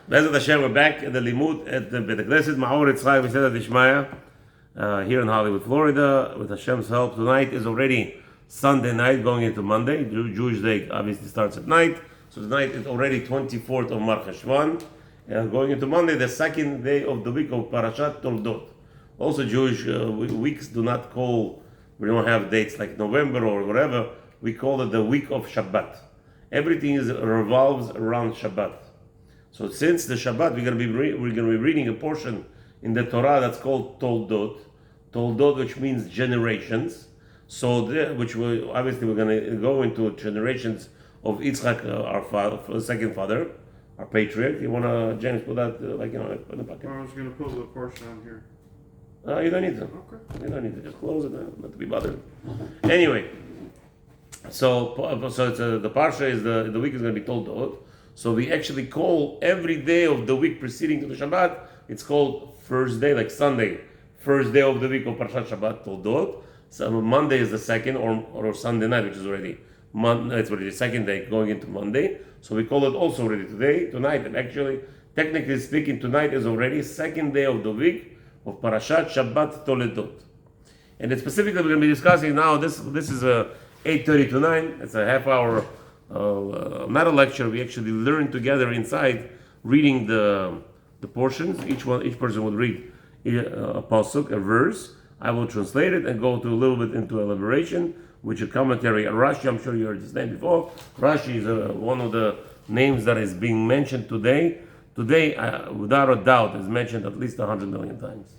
Bezat Hashem, we're back at the Limud at the Beit Knesset Ma'or Yitzchak V'Seder Dishmaya here in Hollywood, Florida. With Hashem's help, tonight is already Sunday night, going into Monday. Jewish day obviously starts at night, so tonight is already 24th of Mar Cheshvan, going into Monday, the second day of the week of Parashat Toldoth. Also, Jewish weeks do not call. We don't have dates like November or whatever. We call it the week of Shabbat. Everything revolves around Shabbat. So since the Shabbat, we're going to be reading a portion in the Torah that's called Toldoth, which means generations. So we're going to go into generations of Yitzchak, our second father, our patriarch. You want to, James, put that in the pocket? I was going to put the Parshah on here. You don't need to. Okay. You don't need to. Just close it, not to be bothered. Anyway, so it's the Parsha is the week is going to be Toldoth. So we actually call every day of the week preceding to the Shabbat, it's called first day, like Sunday, first day of the week of Parashat Shabbat, Toldoth. So Monday is the second, or Sunday night, which is already it's already the second day going into Monday. So we call it also already tonight, and actually, technically speaking, tonight is already second day of the week of Parashat Shabbat Toldoth. And it's specifically we're going to be discussing now, this is a 8:30 to 9, it's a half hour. Not a lecture. We actually learn together inside, reading the portions. Each person would read a pasuk, a verse. I will translate it and go to a little bit into elaboration, which a commentary on Rashi. I'm sure you heard this name before. Rashi is one of the names that is being mentioned today. Today, without a doubt, is mentioned at least 100 million times.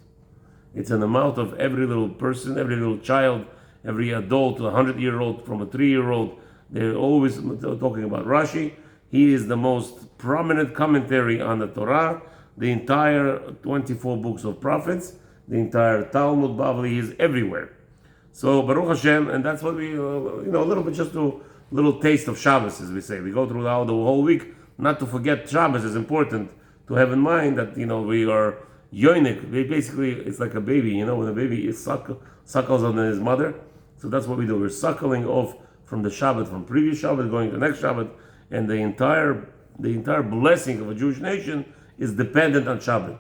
It's in the mouth of every little person, every little child, every adult, a 100-year-old, from a 3-year-old. They're always talking about Rashi. He is the most prominent commentary on the Torah, the entire 24 books of prophets, the entire Talmud, Bavli, is everywhere. So Baruch Hashem, and that's what we, a little bit, just a little taste of Shabbos, as we say. We go through the whole week, not to forget Shabbos is important to have in mind that, we are yoinik. Basically, it's like a baby, when a baby suckles on his mother. So that's what we do. We're suckling off from the Shabbat, from previous Shabbat going to the next Shabbat, and the entire blessing of a Jewish nation is dependent on Shabbat.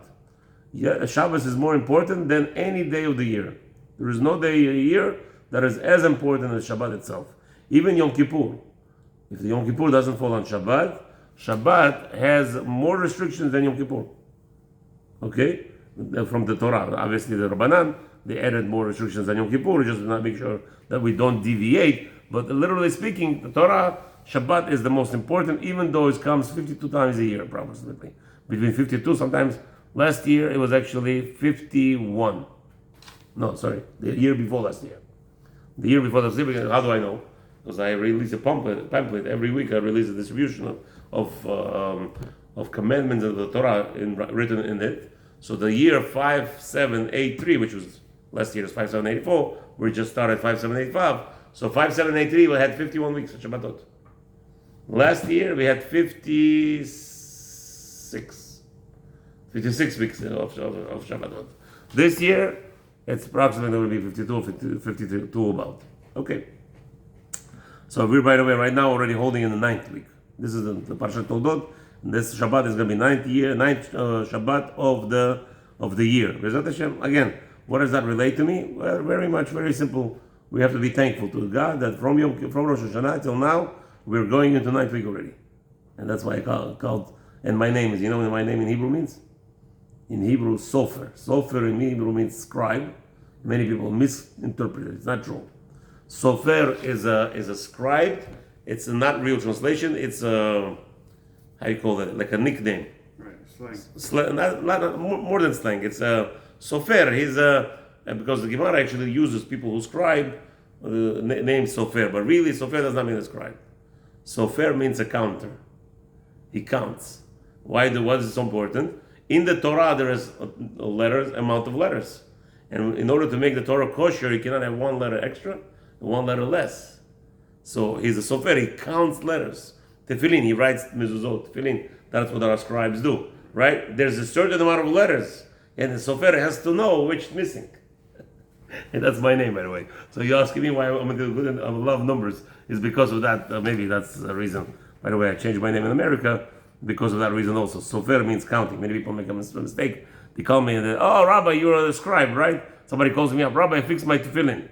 Yeah, Shabbos is more important than any day of the year. There is no day a year that is as important as Shabbat itself. Even Yom Kippur. If the Yom Kippur doesn't fall on Shabbat, Shabbat has more restrictions than Yom Kippur. Okay? From the Torah. Obviously the Rabbanan, they added more restrictions than Yom Kippur, just to not make sure that we don't deviate. But literally speaking, the Torah, Shabbat is the most important, even though it comes 52 times a year, approximately. Between 52, sometimes last year it was actually 51. No, sorry, the year before last year. The year before last year, how do I know? Because I release a pamphlet every week. I release a distribution of commandments of the Torah written in it. So the year 5783, which was last year's 5784, we just started 5785. So 5783, we had 51 weeks of Shabbatot. Last year we had 56 weeks of Shabbatot. This year it's approximately going to be 52 about. Okay. So we're, by the way, right now already holding in the 9th week. This is the Parashat Toldoth. This Shabbat is going to be 9th Shabbat of the year. Bezat Hashem. Again, what does that relate to me? Well, very simple. We have to be thankful to God that from Rosh Hashanah till now, we're going into 9th week already. And that's why I called, and my name is, what my name in Hebrew means? In Hebrew, Sofer. Sofer in Hebrew means scribe. Many people misinterpret it. It's not true. Sofer is a scribe. It's a not real translation. It's a, how do you call it? Like a nickname. Right, slang. Not more than slang. It's a Sofer. He's because the Gemara actually uses people who scribe name Sofer, but really Sofer does not mean a scribe. Sofer means a counter. He counts. Why is it so important? In the Torah there is amount of letters. And in order to make the Torah kosher, you cannot have one letter extra and one letter less. So he's a Sofer, he counts letters. Tefillin, he writes mezuzot. Tefillin, that's what our scribes do. Right? There's a certain amount of letters, and the Sofer has to know which is missing. And that's my name, by the way. So you're asking me why I'm good and I love numbers is because of that. Maybe that's the reason. By the way, I changed my name in America. because of that reason also. Sofer means counting. Many people make a mistake. They call me and they, oh, Rabbi, you're a scribe, right? Somebody calls me up, Rabbi, fix my tefillin.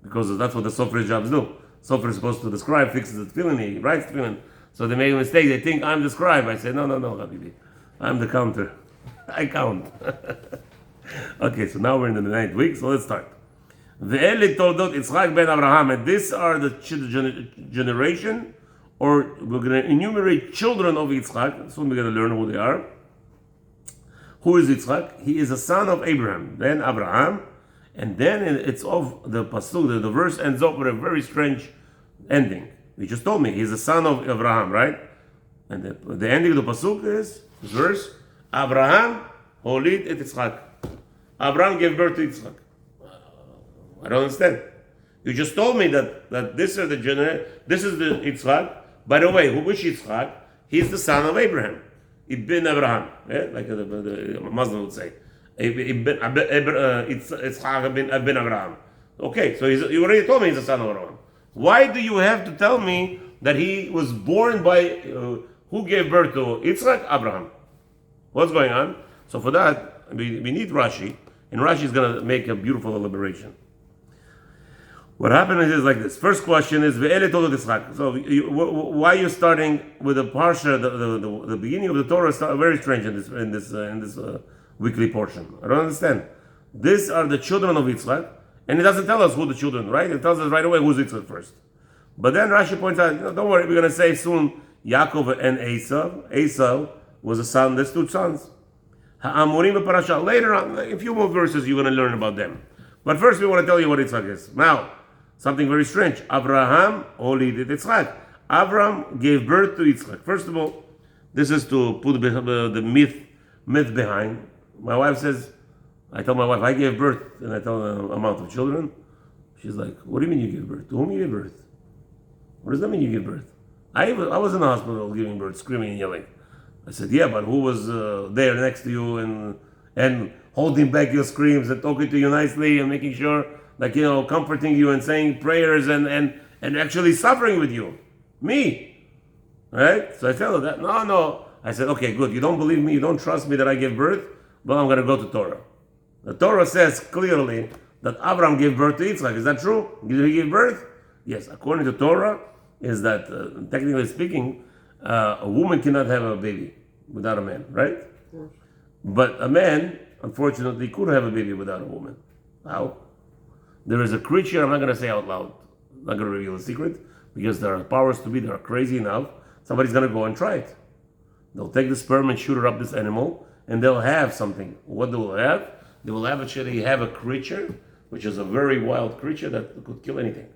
Because that's what the sofer's jobs do. Sofer is supposed to, the scribe fixes the tefillin, he writes tefillin. So they make a mistake, they think I'm the scribe. I say, no, Habibi. I'm the counter. I count. Okay, so now we're in the 9th week, so let's start. Ve'eli Toldoth Yitzchak ben Abraham, and these are the generation, or we're going to enumerate children of Yitzchak. Soon we're going to learn who they are. Who is Yitzchak? He is a son of Abraham, then Abraham, and then it's of the pasuk. The verse ends up with a very strange ending. You just told me he's a son of Abraham, right? And the ending of the pasuk is this verse: Abraham holid et Yitzchak. Abraham gave birth to Yitzchak. I don't understand. You just told me that this is this is the Yitzchak. By the way, which Yitzchak? He's the son of Abraham. Ibn Abraham, like the Muslim would say. Yitzchak bin Abraham. Okay, so you already told me he's the son of Abraham. Why do you have to tell me that he was born by, who gave birth to Yitzchak? Abraham. What's going on? So for that, we need Rashi, and Rashi is going to make a beautiful elaboration. What happened is like this. First question is Ve'ele Toldoth Yitzchak. So why are you starting with the Parshah? The beginning of the Torah is very strange in this weekly portion. I don't understand. These are the children of Yitzchak, and it doesn't tell us who the children, right? It tells us right away who's Yitzchak first. But then Rashi points out, don't worry, we're going to say soon Yaakov and Esau. Esau was a son. There's 2 sons. Ha'amurim Parashah. Later on, a few more verses, you're going to learn about them. But first, we want to tell you what Yitzchak is. Now, something very strange. Abraham holided Yitzchak. Abraham gave birth to Yitzchak. First of all, this is to put the myth behind. My wife says, I tell my wife, I gave birth, and I tell her the amount of children. She's like, what do you mean you gave birth? To whom you gave birth? What does that mean you gave birth? I was in the hospital giving birth, screaming and yelling. I said, yeah, but who was there next to you and holding back your screams and talking to you nicely and making sure, like, comforting you and saying prayers and actually suffering with you? Me. Right? So I tell her that. No. I said, okay, good. You don't believe me, you don't trust me that I gave birth? Well, I'm going to go to Torah. The Torah says clearly that Abraham gave birth to Yitzchak. Is that true? Did he give birth? Yes. According to Torah, is that technically speaking, a woman cannot have a baby without a man, right? Of course. But a man, unfortunately, could have a baby without a woman. How? There is a creature, I'm not going to say out loud, I'm not going to reveal a secret, because there are powers to be that are crazy enough, somebody's going to go and try it. They'll take the sperm and shoot it up this animal, and they'll have something. What they will have? They will actually have a creature, which is a very wild creature that could kill anything.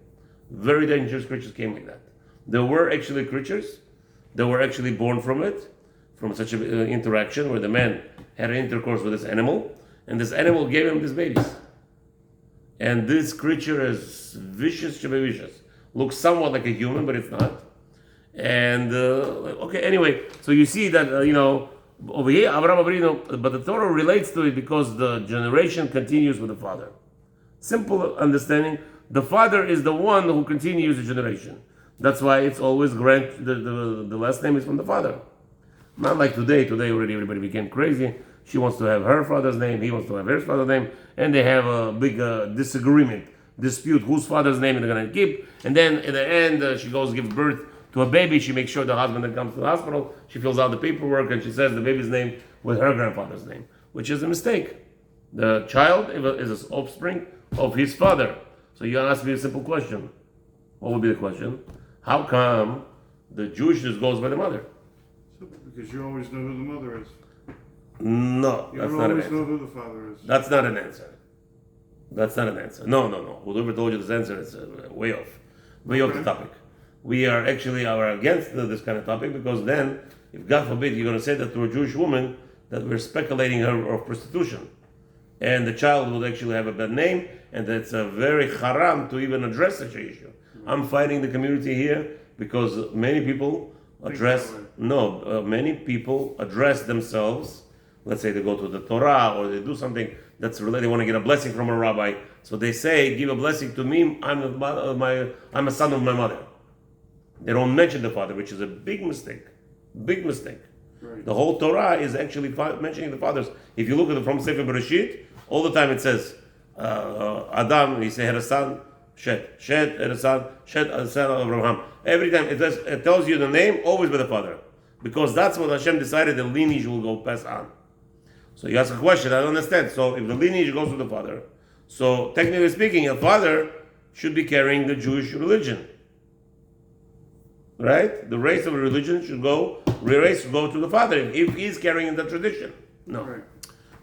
Very dangerous creatures came like that. There were actually creatures that were actually born from it, from such an interaction where the man had an intercourse with this animal, and this animal gave him these babies. And this creature is vicious, vicious. Looks somewhat like a human, but it's not. And okay, anyway, so you see that over here, Abraham Abrino, but the Torah relates to it because the generation continues with the father. Simple understanding. The father is the one who continues the generation. That's why it's always the last name is from the father. Not like today. Today already everybody became crazy. She wants to have her father's name, he wants to have his father's name, and they have a big dispute whose father's name they're going to keep. And then in the end, she goes give birth to a baby. She makes sure the husband that comes to the hospital, she fills out the paperwork and she says the baby's name with her grandfather's name, which is a mistake. The child is an offspring of his father. So you ask me a simple question. What would be the question? How come the Jewishness goes by the mother? Because you always know who the mother is. No, that's not an answer. You always know who the father is. That's not an answer. That's not an answer. No. Whoever told you this answer is way off. Way off the topic. We are against this kind of topic because then, if God forbid, you're going to say that to a Jewish woman that we're speculating her of prostitution. And the child would actually have a bad name, and that's a very haram to even address such an issue. I'm fighting the community here because many people address themselves. Let's say they go to the Torah or they do something that's related. They want to get a blessing from a rabbi, so they say, "Give a blessing to me. I'm a son of my mother." They don't mention the father, which is a big mistake. Big mistake. Right. The whole Torah is actually mentioning the fathers. If you look at it from Sefer Bereshit, all the time it says Adam, he had a son, Shet. Shet had a son, Shet had a son of Abraham. Every time it tells you the name, always by the father. Because that's what Hashem decided the lineage will go pass on. So you ask a question, I don't understand. So if the lineage goes to the father, so technically speaking, a father should be carrying the Jewish religion. Right? The race of a religion should go to the father if he's carrying the tradition. No. Right.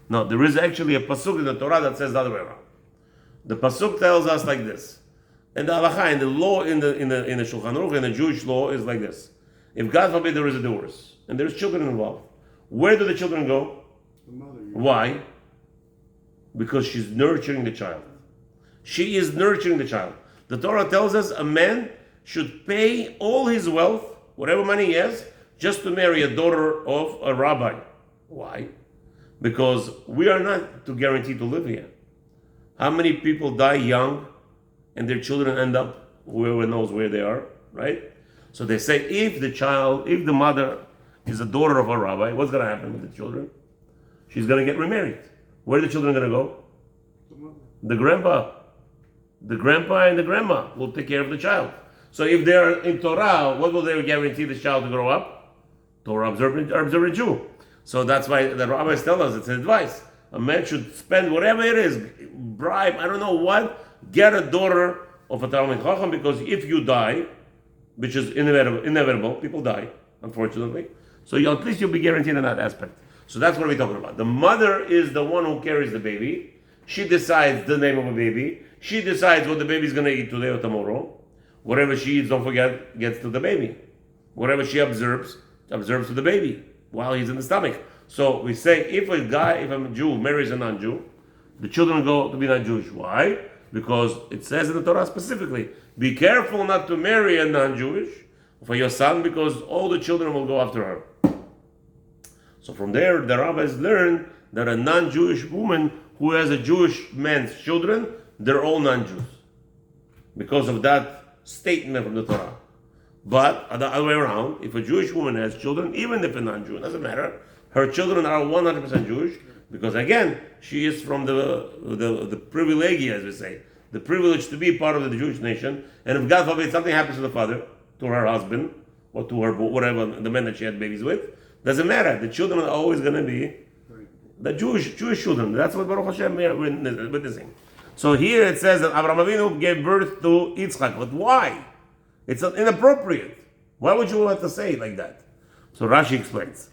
No, there is actually a pasuk in the Torah that says the other way around. The pasuk tells us like this. And the halacha, in the law, in the Shulchan Aruch, in the Jewish law, is like this. If God forbid there is a divorce, and there's children involved, where do the children go? The mother. Why? Because she's nurturing the child. She is nurturing the child. The Torah tells us a man should pay all his wealth, whatever money he has, just to marry a daughter of a rabbi. Why? Because we are not to guarantee to live here. How many people die young and their children end up whoever knows where they are, right? So they say if the mother is a daughter of a rabbi, what's going to happen with the children? She's going to get remarried. Where are the children going to go? The mother. The grandpa. The grandpa and the grandma will take care of the child. So if they're in Torah, what will they guarantee the child to grow up? Torah observant Jew. So that's why the rabbis tell us, it's an advice. A man should spend whatever it is, bribe, I don't know what, get a daughter of a Talmid Chacham, because if you die, which is inevitable, people die, unfortunately, so at least you'll be guaranteed in that aspect. So that's what we're talking about. The mother is the one who carries the baby. She decides the name of a baby. She decides what the baby's going to eat today or tomorrow. Whatever she eats, don't forget, gets to the baby. Whatever she observes to the baby while he's in the stomach. So we say if a Jew marries a non-Jew, the children go to be non-Jewish. Why? Because it says in the Torah specifically, be careful not to marry a non-Jewish for your son, because all the children will go after her. So from there, the rabbis learn that a non-Jewish woman who has a Jewish man's children, they're all non-Jews. Because of that statement from the Torah. But the other way around, if a Jewish woman has children, even if a non-Jew, it doesn't matter, her children are 100% Jewish, because again, she is from the privilegia, as we say, the privilege to be part of the Jewish nation. And if God forbid something happens to the father, to her husband, or to her, whatever, the men that she had babies with, doesn't matter. The children are always going to be the Jewish children. That's what Baruch Hashem we are witnessing. So here it says that Avraham Avinu gave birth to Yitzchak. But why? It's inappropriate. Why would you have to say it like that? So Rashi explains.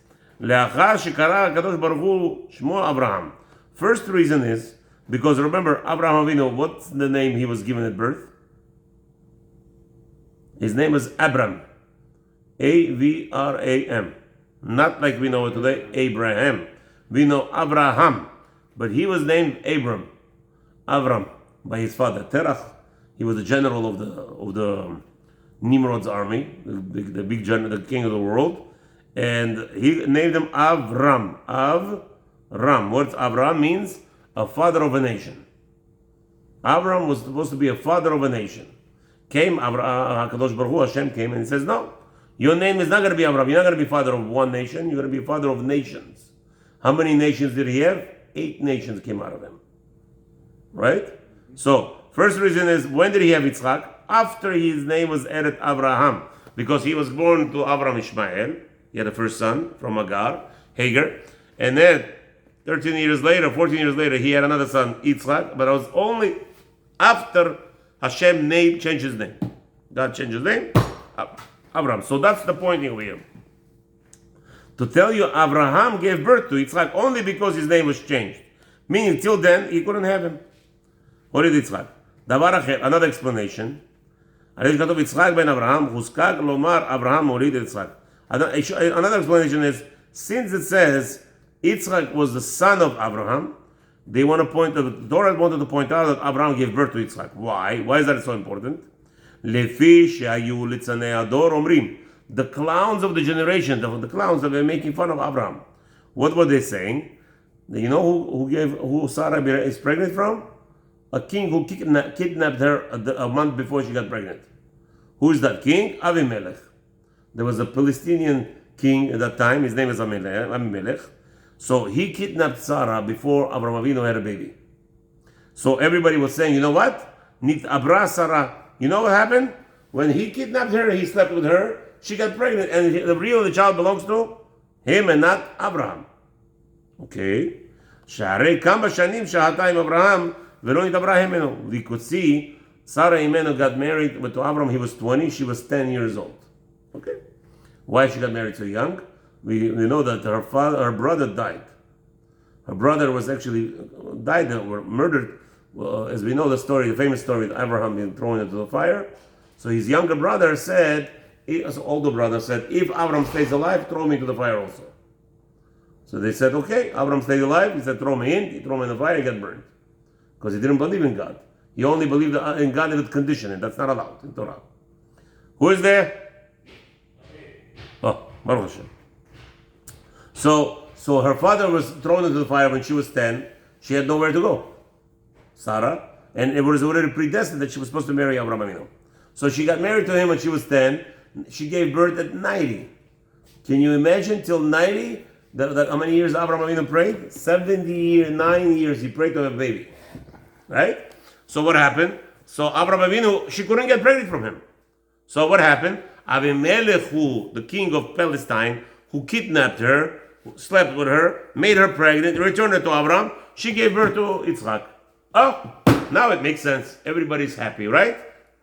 First reason is because remember Avraham Avinu, what's the name he was given at birth? His name is Abram. Avram. Not like we know it today, Abraham. We know Abraham, but he was named Avram, by his father Terach. He was the general of the Nimrod's army, the big general, the king of the world, and he named him Avram. Avram. What Avram means? A father of a nation. Avram was supposed to be a father of a nation. Came HaKadosh Baruch Hu, Hashem came and he says, no, your name is not going to be Avram. You're not going to be father of one nation. You're going to be father of nations. How many nations did he have? 8 nations came out of him. Right? So, first reason is, when did he have Yitzchak? After his name was added Abraham. Because he was born to Avram Ishmael. He had a first son from Hagar. And then, 14 years later, he had another son, Yitzchak. But it was only after Hashem changed his name. God changed his name, Abraham. So that's the point here. To tell you, Abraham gave birth to Yitzchak only because his name was changed. Meaning, till then, he couldn't have him. What is Yitzchak? Another explanation. Another explanation is, since it says Yitzchak was the son of Abraham, they want to the Torah wanted to point out that Abraham gave birth to Yitzchak. Why? Why is that so important? The clowns of the generation, the clowns that were making fun of Abraham, what were they saying? You know who Sarah is pregnant from? A king who kidnapped her a month before she got pregnant. Who is that king? Avimelech. There was a Palestinian king at that time. His name is Abimelech. So he kidnapped Sarah before Abraham Avinu had a baby. So everybody was saying, you know what? Nit Abra Sarah. You know what happened? When he kidnapped her, he slept with her. She got pregnant, and the child belongs to him and not Abraham. Okay. שהרי כמה שנים שהתה עם אברהם ולא נתעברה ממנו. We could see Sarah Imenu got married, but to Abraham he was 20, she was 10 years old. Okay. Why she got married so young? We know that her brother died. Her brother was actually died or murdered. As we know the story, the famous story of Abraham being thrown into the fire. So his younger brother said, his older brother said, if Abraham stays alive, throw me into the fire also. So they said, okay, Abraham stayed alive. He said, throw me in. He threw me in the fire, he got burned. Because he didn't believe in God. He only believed in God with condition, and that's not allowed in Torah. Who is there? Oh, Baruch Hashem. So her father was thrown into the fire when she was 10. She had nowhere to go, Sarah. And it was already predestined that she was supposed to marry Abraham Avinu. So she got married to him when she was 10. She gave birth at 90. Can you imagine till 90? That how many years Abraham Avinu prayed? 9 years he prayed to have a baby. Right? So what happened? So Abraham Avinu, she couldn't get pregnant from him. So what happened? Abimelech, the king of Palestine, who kidnapped her, slept with her, made her pregnant, returned her to Abraham. She gave birth to Yitzchak. Oh, now it makes sense. Everybody's happy, right?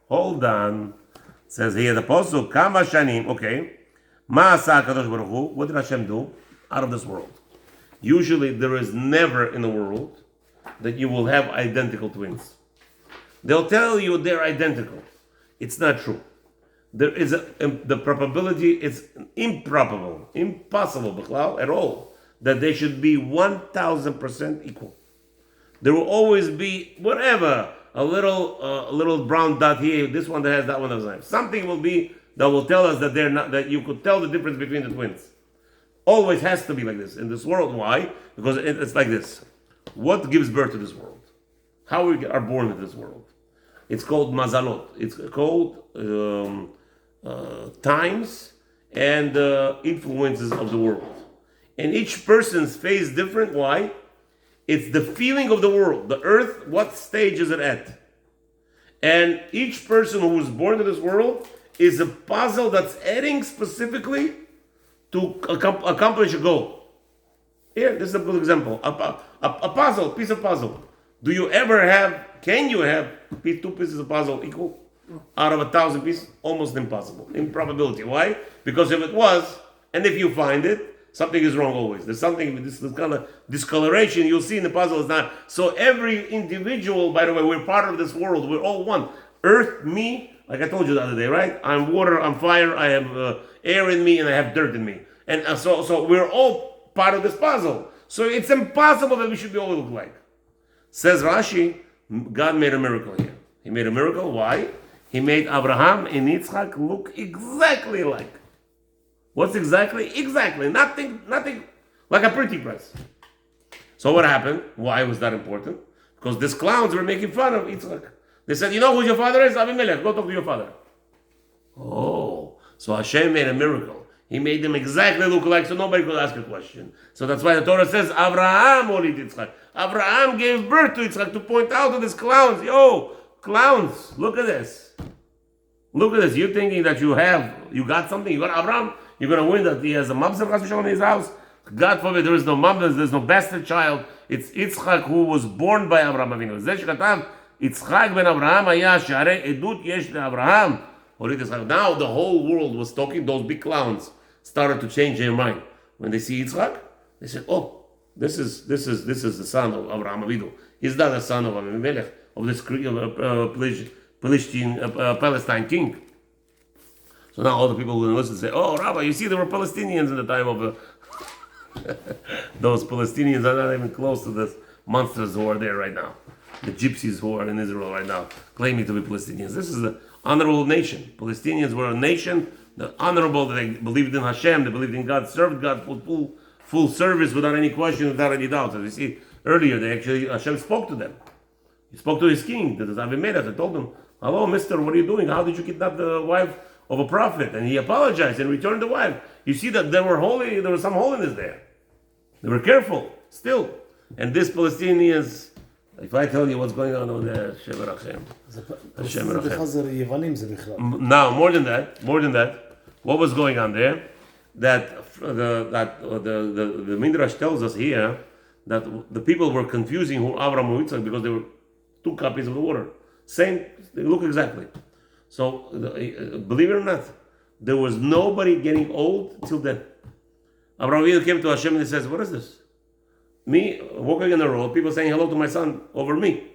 Hold on. It says here the apostle, Kama Shanim. Okay. Ma asa HaKadosh Baruch Hu. What did Hashem do? Out of this world. Usually there is never in the world that you will have identical twins. They'll tell you they're identical. It's not true. There is the probability, it's improbable, impossible at all, that they should be 1,000% equal. There will always be whatever, a little brown dot here, this one that has that one that doesn't have. Something will be that will tell us that they're not, that you could tell the difference between the twins. Always has to be like this in this world. Why? Because it's like this. What gives birth to this world? How we are born into this world? It's called mazalot. It's called times and influences of the world. And each person's fate is different. Why? It's the feeling of the world. The earth, what stage is it at? And each person who was born into this world is a puzzle that's adding specifically to accomplish a goal. Here, this is a good example. A puzzle, piece of puzzle. Do you ever have, can you have two pieces of puzzle equal? Out of 1,000 pieces? Almost impossible. Improbability. Why? Because if it was, and if you find it, something is wrong always. There's something, this kind of discoloration you'll see in the puzzle is not. So every individual, by the way, we're part of this world. We're all one. Earth, me, like I told you the other day, right? I'm water, I'm fire, I have air in me, and I have dirt in me. And so we're all part of this puzzle. So it's impossible that we should be all look alike. Says Rashi, God made a miracle here. He made a miracle. Why? He made Abraham and Yitzchak look exactly alike. What's exactly? Exactly. Nothing like a printing press. So what happened? Why was that important? Because these clowns were making fun of Yitzchak. They said, you know who your father is? Abimelech. Go talk to your father. Oh, so Hashem made a miracle. He made them exactly look alike so nobody could ask a question. So that's why the Torah says, Abraham olid Yitzchak. Abraham gave birth to Yitzchak to point out to these clowns, yo, clowns, look at this. Look at this. You're thinking that you got something, you got Abraham, you're going to win that he has a mamzer in his house. God forbid, there is no mamzer, there's no bastard child. It's Yitzchak who was born by Abraham Avinu. זה שכתב, יצחק בן אברהם היה שהרי עדות יש לאברהם. Now the whole world was talking, those big clowns started to change their mind. When they see Yitzchak, they said, oh, this is the son of Abraham Avinu. He's not the son of Abimelech, of this Palestine king. So now all the people who listen say, oh, Rabbi, you see there were Palestinians in the time of those Palestinians are not even close to the monsters who are there right now. The gypsies who are in Israel right now, claiming to be Palestinians. This is the honorable nation. Palestinians were a nation, the honorable, they believed in Hashem, they believed in God, served God full service without any question, without any doubt. As we see earlier, Hashem spoke to them. He spoke to his king, that is Abimelech, and told him, hello, mister, what are you doing? How did you kidnap the wife of a prophet? And he apologized and returned the wife. You see that there was some holiness there. They were careful still. And this Palestinians, if I tell you what's going on over there, Hashem Erachem. Hashem Erachem. Now, more than that, what was going on there? That the Midrash tells us here that the people were confusing who Avraham and Yitzchak because they were two copies of the water. Same, they look exactly. So, believe it or not, there was nobody getting old till then. Avraham came to Hashem and he says, "What is this? Me walking in the road, people saying hello to my son over me."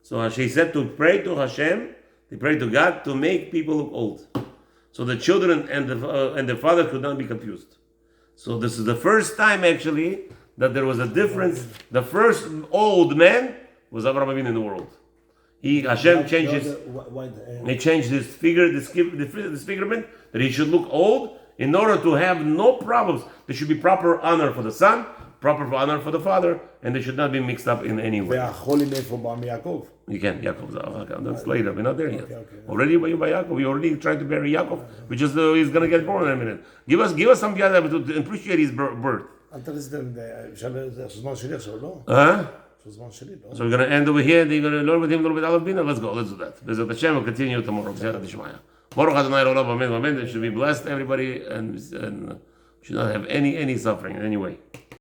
So she said to pray to Hashem, they prayed to God to make people look old. So the children and the father could not be confused. So this is the first time actually that there was a difference. The first old man was Avraham Avinu in the world. Hashem changed his disfigurement that he should look old in order to have no problems. There should be proper honor for the son, proper honor for the father, and they should not be mixed up in any way. You can, Yaakov. That's later. We're not there yet. Already by Yaakov. We already tried to bury Yaakov, which is he's going to get born in a minute. Give us some guy to appreciate his birth. So we're going to end over here. They're going to learn with him a little bit Aleph Bina. Let's go. Let's do that. Bezrat Hashem will continue tomorrow. Baruch Adonai Olam Amen. Amen. They should be blessed, everybody, and should not have any suffering in any way.